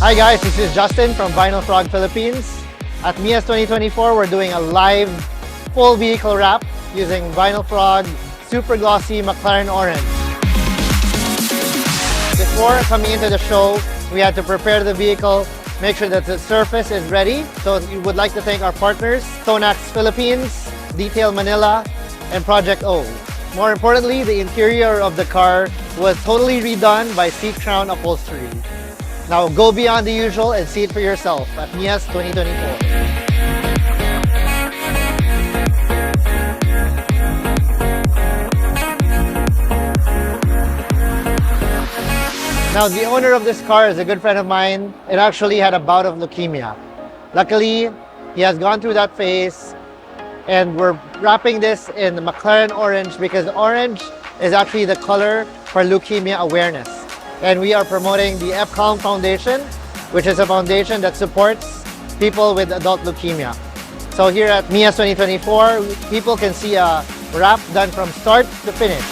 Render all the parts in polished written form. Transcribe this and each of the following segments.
Hi guys, this is Justin from VinylFrog Philippines. At MEAS 2024, we're doing a live full vehicle wrap using VinylFrog Super Glossy McLaren Orange. Before coming into the show, we had to prepare the vehicle, make sure that the surface is ready. So we would like to thank our partners, Stonax Philippines, Detail Manila, and Project O. More importantly, the interior of the car was totally redone by Seat Crown Upholstery. Now go beyond the usual and see it for yourself at MEAS 2024. Now the owner of this car is a good friend of mine. It actually had a bout of leukemia. Luckily, he has gone through that phase, and we're wrapping this in the McLaren Orange because orange is actually the color for leukemia awareness. And we are promoting the EPCALM Foundation, which is a foundation that supports people with adult leukemia. So here at MEAS 2024, people can see a wrap done from start to finish.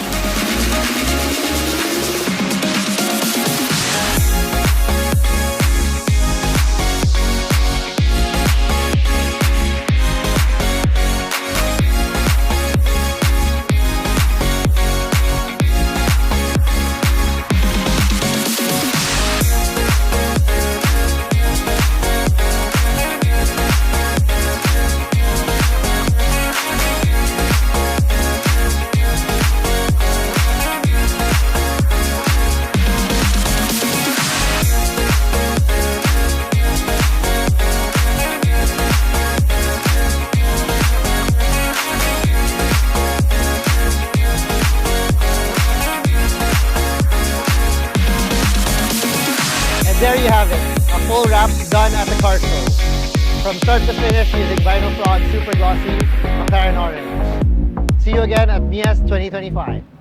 There you have it, a full wrap done at the car show. From start to finish using VinylFrog Super Glossy McLaren Orange. See you again at MEAS 2025.